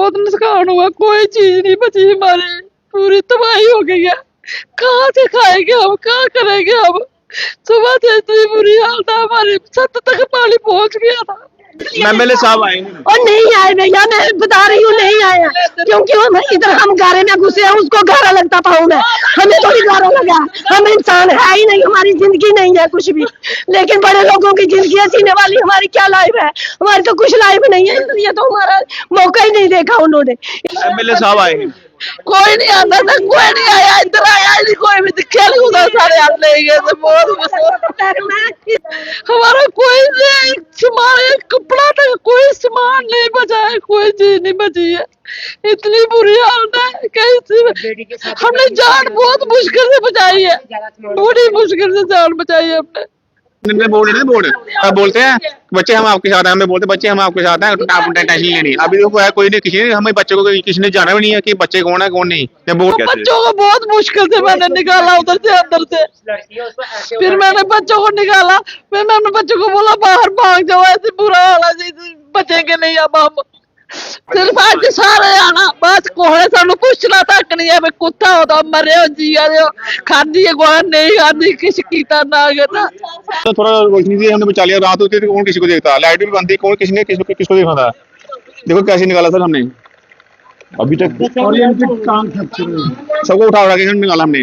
बहुत नुकसान हुआ, कोई चीज नहीं बची हमारे, पूरी तबाही हो गई है। कहाँ से खाएंगे हम, कहाँ करेंगे हम। सुबह से इतनी बुरी हालत है हमारी, छत तक पानी पहुंच गया था। एमएलए साहब आए हैं। और नहीं आए भैया, मैं बता रही हूँ नहीं आया, क्योंकि हम इधर हम गारे में घुसे हैं, उसको गारा लगता पाऊँ मैं, हमें थोड़ी गारा लगा। हम इंसान है ही नहीं, हमारी जिंदगी नहीं है कुछ भी। लेकिन बड़े लोगों की जिंदगी है जीने वाली, हमारी क्या लाइफ है? हमारी तो कुछ लाइफ नहीं है, इसलिए तो हमारा मौका ही नहीं देखा उन्होंने। एमएलए साहब आए हैं। कोई नहीं आता था, कोई नहीं आया, इधर आया नहीं, कोई भी दिखे नहीं, उधर सारे हाथ ले गए थे। बहुत हमारा कोई नहीं, हमारे कपड़ा तक कोई सामान नहीं बचा है, कोई चीज नहीं बची है। इतनी बुरी हालत है, कैसे हमने जान बहुत मुश्किल से बचाई है, बड़ी मुश्किल से जान बचाई है हमने। बोलते हैं बच्चे हम आपके साथ हैं, हमें बोलते बच्चे हम आपके साथ हैं, आप टेंशन लेनी। अभी तो कोई नहीं, किसी ने हमें बच्चों को किसी ने जाना भी नहीं है कि बच्चे कौन है कौन नहीं। बच्चों को बहुत मुश्किल से मैंने निकाला उधर से, अंदर से। फिर मैंने बच्चों को निकाला, फिर मैंने बच्चों को बोला बाहर भाग जाओ, ऐसे बुरा हाल है, बचेंगे नहीं अब हम। सिर्फ आज सारे आना बस, कोहरे सानू पूछना तक नहीं है, कुत्ता होता मरे हो जी हो, खादी है गोहर नहीं खादी, किस कीता ना गया। तो थोड़ा रोशनी से हमने बचा लिया, रात होती थी कौन किसी को देखता, लाइट भी बंद थी, कौन किसने किसको देखा था। देखो कैसे निकाला सर हमने अभी तक, सबको उठा के निकाला हमने।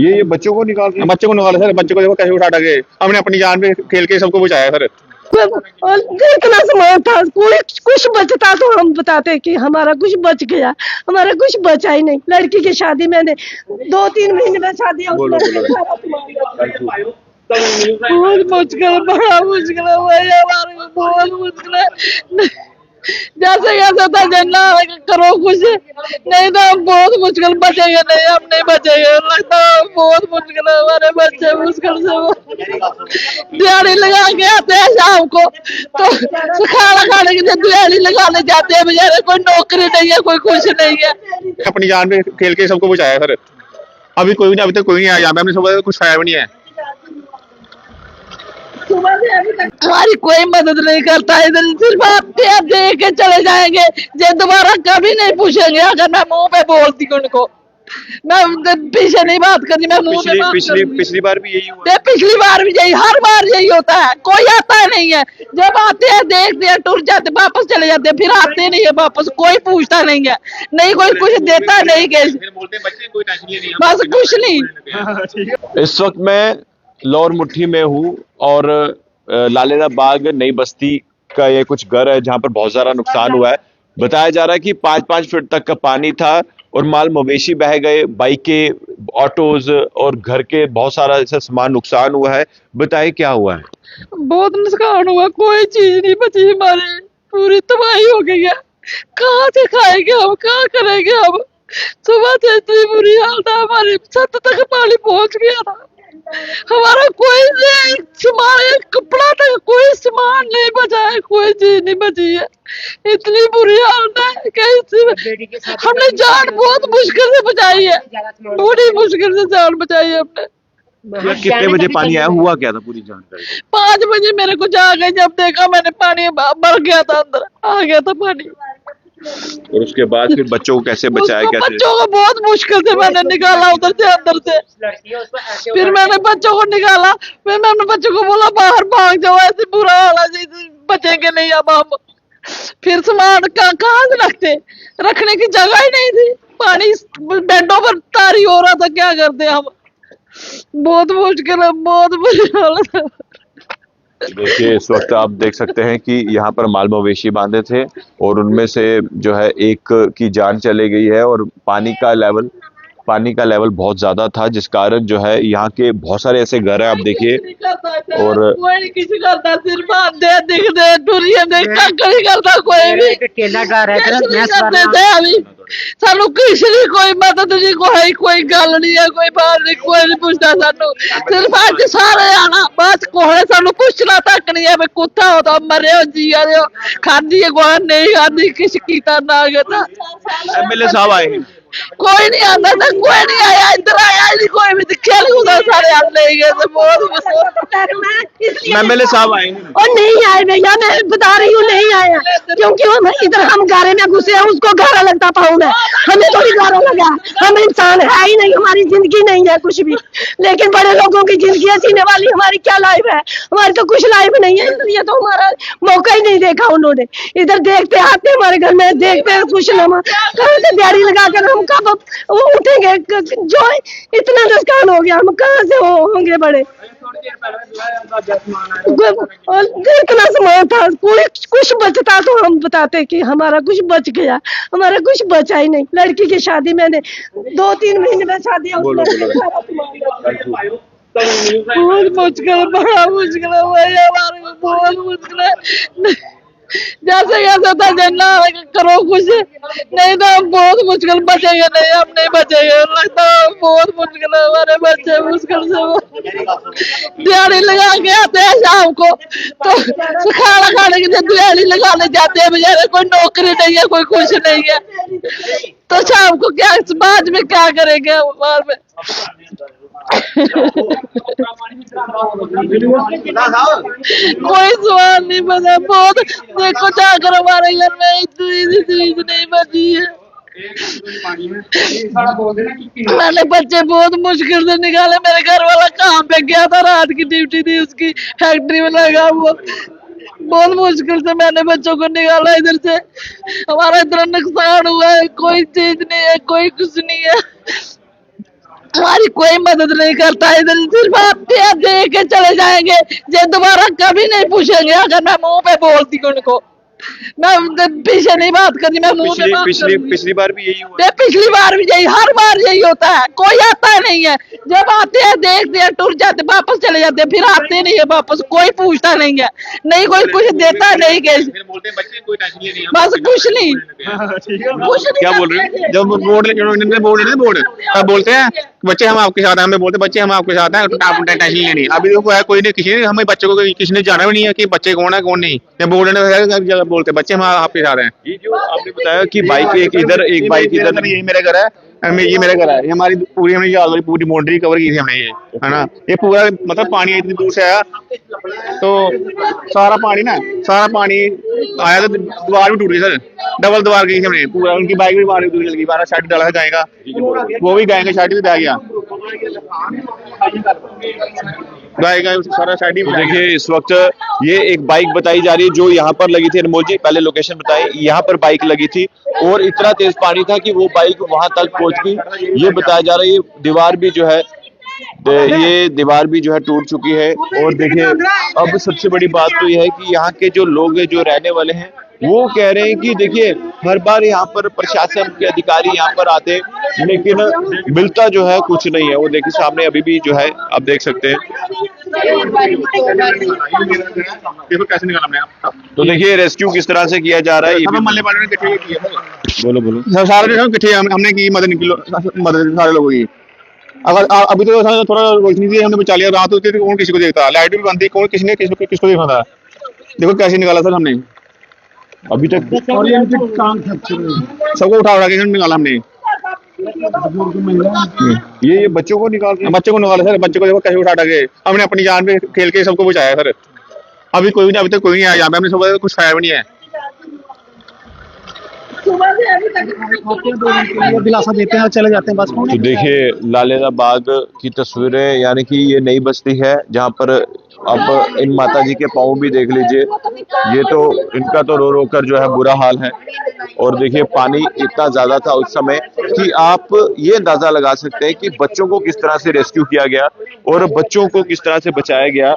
ये बच्चों को निकाला सर, बच्चों को देखो कैसे उठा के हमने अपनी जान पे खेल के सबको बचाया सर। और इतना सामान था, कुछ बचता तो हम बताते कि हमारा कुछ बच गया, हमारा कुछ बचा ही नहीं। लड़की की शादी मैंने 2-3 महीने में शादी, बहुत मुश्किल, बड़ा मुश्किल है भाई हमारे को, बहुत मुश्किल है। जैसे कैसे था जन्ना करो कुछ, नहीं तो हम बहुत मुश्किल बचेंगे, नहीं हम नहीं बचेंगे, लगता है बहुत मुश्किल है। हमारे बच्चे मुश्किल से दिहाड़ी लगा के आते हैं शाम को, तो खाना खाने के लिए दिहाड़ी लगाने जाते हैं बेचारे, कोई नौकरी नहीं है, कोई कुछ नहीं है। अपनी जान पे खेल के सबको बचाया सर। अभी कोई नहीं, अभी तक कोई नहीं आया, हमने सुबह कुछ खाया भी नहीं है। हमारी कोई मदद नहीं करता, इधर सिर्फ आप दे के चले जाएंगे, ये दोबारा कभी नहीं पूछेंगे। अगर मैं मुंह पे बोलती उनको, मैं पीछे नहीं बात करती, मैं मुंह पे बात करती। पिछली बार भी यही हुआ, पिछली बार भी यही, हर बार यही होता है, कोई आता नहीं है। जब आते हैं देखते हैं, टूट जाते, वापस चले जाते हैं, फिर आते नहीं है वापस, कोई पूछता नहीं है, नहीं कोई कुछ देता नहीं, बस कुछ नहीं। इस वक्त मैं लौर मुट्ठी में हूँ और लालेरा बाग नई बस्ती का ये कुछ घर है जहां पर बहुत सारा नुकसान हुआ है। बताया जा रहा है कि 5-5 फीट तक का पानी था और माल मवेशी बह गए, बाइकें, ऑटोज और घर के बहुत सारा ऐसा सामान नुकसान हुआ है। बताइए क्या हुआ है? बहुत नुकसान हुआ, कोई चीज नहीं बची हमारी, पूरी तबाही हो गई है। कहाँ से खाएंगे हम, कहाँ करेंगे हम। सुबह से इतनी बुरी हालत है हमारी, छत तक पानी पहुंच गया था। हमारा कोई नहीं, हमारे कपड़ा तक कोई सामान नहीं बचा है, कोई चीज नहीं बची है। इतनी बुरी हालत है, कैसे हमने जान बहुत मुश्किल से बचाई है, बड़ी मुश्किल से जान बचाई है हमने। कितने बजे पानी आया, हुआ क्या था पूरी जानकारी? 5 बजे मेरे को जाग गई, जब देखा मैंने पानी भर गया था, अंदर आ गया था पानी। और उसके बाद फिर बच्चों को कैसे बचाया? कैसे बच्चों को बहुत मुश्किल से मैंने निकाला उधर से, अंदर से। फिर मैंने बच्चों को निकाला, फिर मैंने बच्चों को बोला बाहर भाग जाओ, ऐसे बुरा हाल है, बचेंगे नहीं अब हम। फिर सामान कहाँ से रखते, रखने की जगह ही नहीं थी, पानी बेडों पर तारी हो रहा था, क्या करते हम। बहुत मुश्किल है, बहुत बुरी हालत है। देखिए इस वक्त आप देख सकते हैं कि यहाँ पर माल मवेशी बांधे थे और उनमें से जो है एक की जान चली गई है और पानी का लेवल बहुत ज्यादा था, जिस कारण जो है यहाँ के बहुत सारे ऐसे घर हैं, आप देखिए। और कोई किसी करता, सिर्फ आते दिख दे टूरियम देख नहीं करता, कोई भी अभी सानू किसी कोई मदद नहीं, कोई गल नहीं है, कोई बात नहीं, कोई नहीं पूछता सानू। सिर्फ आज सारे आना बस, कोहरे सानू पूछना तक नहीं है, कुत्ता होता मरे हो जी हो, खादी है गोहर नहीं खादी, किस कीता ना गया। एमएलए साहब आए हैं। कोई नहीं आता था, कोई नहीं आया, इधर आया ही नहीं कोई भी, खेल कूदा सारे हाथ ले गए थे। बहुत एमएलए साहब आए हैं। और नहीं आए भैया, मैं बता रही हूँ नहीं आया, क्योंकि इधर हम गारे में घुसे हैं, उसको गारा लगता पाऊँ मैं, हमें थोड़ी गारा लगा। हम इंसान है ही नहीं, हमारी जिंदगी नहीं है कुछ भी। लेकिन बड़े लोगों की जिंदगी है जीने वाली, हमारी क्या लाइफ है? हमारी तो कुछ लाइफ नहीं है, इसलिए तो हमारा मौका ही नहीं देखा उन्होंने। इधर देखते आते हमारे घर में, देखते कुछ ना कहाँ से दिहाड़ी लगाकर हम कब वो उठेंगे? जो इतना नुकसान हो गया, हम कहाँ से होंगे बड़े? इतना सामान था, कोई कुछ बचता तो हम बताते कि हमारा कुछ बच गया, हमारा कुछ बचा ही नहीं। लड़की की शादी मैंने 2-3 महीने में शादी बहुत मुश्किल, बड़ा मुश्किल है भाई, हमारे को बहुत मुश्किल है। जैसे कैसे था जन्ना करो कुछ, नहीं तो हम बहुत मुश्किल बचेंगे, नहीं हम नहीं बचेंगे। लगता है बहुत मुश्किल है, हमारे बच्चे मुश्किल से दिहाड़ी लगा के आते हैं शाम को, तो खाना खाने के लिए दिहाड़ी लगाने जाते हैं बेचारे, कोई नौकरी नहीं है, कोई कुछ नहीं है, तो शाम को क्या बाद में क्या करेंगे बाद में? कोई सवाल नहीं बना। बहुत देखो जाकर हमारे घर में इतनी चीज नहीं बची है। मैंने बच्चे बहुत मुश्किल से निकाले। मेरे घर वाला काम पे गया था, रात की ड्यूटी थी उसकी, फैक्ट्री में लगा हुआ। बहुत मुश्किल से मैंने बच्चों को निकाला इधर से। हमारा इतना नुकसान हुआ है, कोई चीज नहीं है, कोई कुछ नहीं है, हमारी कोई मदद नहीं करता। इधर सिर्फ आते दे के चले जाएंगे, ये दोबारा कभी नहीं पूछेंगे। अगर मैं मुंह पे बोलती हूँ उनको, मैं पीछे नहीं बात करती, मैं मुंह पे बात करती। पिछली बार भी यही हुआ। पिछली बार भी यही, हर बार यही होता है, कोई आता नहीं है। जब आते हैं देखते हैं, टूट जाते, वापस चले जाते हैं, फिर आते नहीं है वापस, कोई पूछता नहीं है, नहीं कोई कुछ देता नहीं, बस कुछ नहीं, कुछ नहीं। क्या बोल रहे हैं? जब बोर्ड बोलते हैं बच्चे हम आपके साथ हैं, हमें बोलते बच्चे हम आपके साथ हैं, आप टेंशन लेनी। अभी देखो है कोई नहीं, किसी ने हमें बच्चे को किसी ने जाना भी नहीं है कि बच्चे कौन है कौन नहीं। जब बोर्ड ने बोलते बच्चे हम आपके साथ हैं। ये जो आपने बताया कि बाइक एक इधर एक बाइक इधर, यही मेरे घर है, ये मेरा घर है, ये हमारी पूरी हमने पूरी बाउंड्री कवर की थी हमने, ये है ना। ये पूरा मतलब पानी इतनी दूर से आया, तो सारा पानी आया, तो दीवार भी टूट गई सर, डबल दीवार गई थी हमने पूरा। उनकी बाइक भी बाहर टूट गई, बारह शादी डाला था गाय का, वो भी गाय का शादी से बह गया, गाय का सारा शादी। तो देखिए इस वक्त ये एक बाइक बताई जा रही है जो यहाँ पर लगी थी। अनमोल जी पहले लोकेशन बताएं, यहाँ पर बाइक लगी थी और इतना तेज पानी था कि वो बाइक वहां तक पहुंच गई। ये बताया जा रहा है, ये दीवार भी जो है टूट चुकी है। और देखिए अब सबसे बड़ी बात तो यह है कि यहाँ के जो लोग हैं, जो रहने वाले हैं, वो कह रहे हैं कि देखिए हर बार यहाँ पर प्रशासन के अधिकारी यहाँ पर आते हैं, लेकिन मिलता जो है कुछ नहीं है। वो देखिए सामने अभी भी जो है आप देख सकते हैं। देखो कैसे निकाला हमने। तो देखिए रेस्क्यू किस तरह से किया जा रहा है। सब मल्ले वालों ने इकट्ठे किया, बोलो सारे इकट्ठे हमने की मदद सारे लोगों की। अगर अभी तो थोड़ा रोशनी थी, हमने बचा लिया। रात होती तो कौन किसी को देखता, लाइट भी बंद थी, कौन किसको देखा था। देखो कैसे निकाला सर हमने, अभी तक सबको उठा के निकाला हमने। ये बच्चों को निकाला सर, बच्चों को देखो कैसे उठा के हमने अपनी जान पे खेल के सबको बचाया सर। अभी तक कोई नहीं आया यहाँ पे, हमने सुबह कुछ खाया भी नहीं है। दिलासा देते हैं और चले जाते हैं बस। तो देखिए लालेदा बाग की तस्वीरें, यानी कि ये नई बस्ती है जहाँ पर अब इन माता जी के पाँव भी देख लीजिए। ये तो इनका तो रो रो कर जो है बुरा हाल है। और देखिए पानी इतना ज्यादा था उस समय कि आप ये अंदाजा लगा सकते हैं कि बच्चों को किस तरह से रेस्क्यू किया गया और बच्चों को किस तरह से बचाया गया।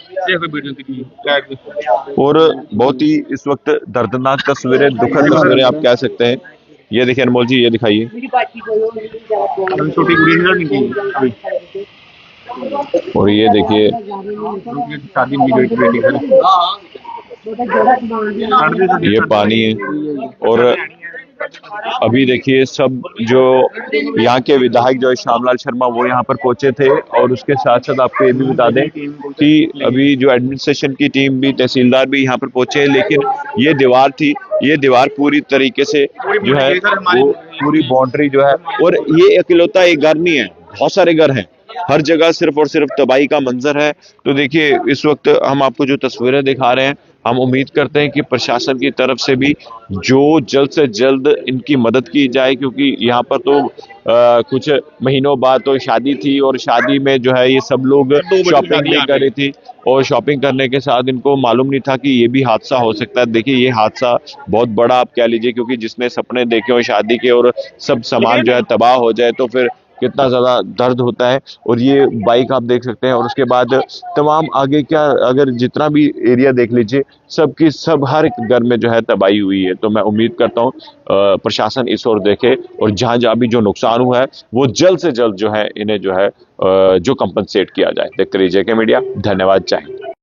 और बहुत ही इस वक्त दर्दनाक तस्वीरें, दुखद तस्वीरें आप कह सकते हैं। ये देखिए अनमोल जी, ये दिखाइए। छोटी कुड़ी, और ये देखिए ये पानी है और अभी देखिए सब जो यहाँ के विधायक जो है श्यामलाल शर्मा वो यहाँ पर पहुंचे थे, और उसके साथ साथ आपको ये भी बता दें कि अभी जो एडमिनिस्ट्रेशन की टीम भी, तहसीलदार भी यहाँ पर पहुंचे हैं, लेकिन ये दीवार थी, ये दीवार पूरी तरीके से जो है वो पूरी बाउंड्री जो है, और ये अकेलौता एक घर नहीं है, बहुत सारे घर हैं, हर जगह सिर्फ और सिर्फ तबाही का मंजर है। तो देखिए इस वक्त हम आपको जो तस्वीरें दिखा रहे हैं, हम उम्मीद करते हैं कि प्रशासन की तरफ से भी जो जल्द से जल्द इनकी मदद की जाए, क्योंकि यहाँ पर तो कुछ महीनों बाद तो शादी थी, और शादी में जो है ये सब लोग शॉपिंग नहीं कर रही थी, और शॉपिंग करने के साथ इनको मालूम नहीं था कि ये भी हादसा हो सकता है। देखिए ये हादसा बहुत बड़ा आप कह लीजिए, क्योंकि जिसने सपने देखे हो शादी के और सब सामान जो है तबाह हो जाए तो फिर कितना ज्यादा दर्द होता है। और ये बाइक आप देख सकते हैं, और उसके बाद तमाम आगे क्या, अगर जितना भी एरिया देख लीजिए, सबकी सब हर एक घर में जो है तबाही हुई है। तो मैं उम्मीद करता हूँ प्रशासन इस ओर देखे, और जहां जहां भी जो नुकसान हुआ है वो जल्द से जल्द जो है इन्हें जो है जो कंपनसेट किया जाए। देखते रहिए जेके मीडिया। धन्यवाद। जय हिंद।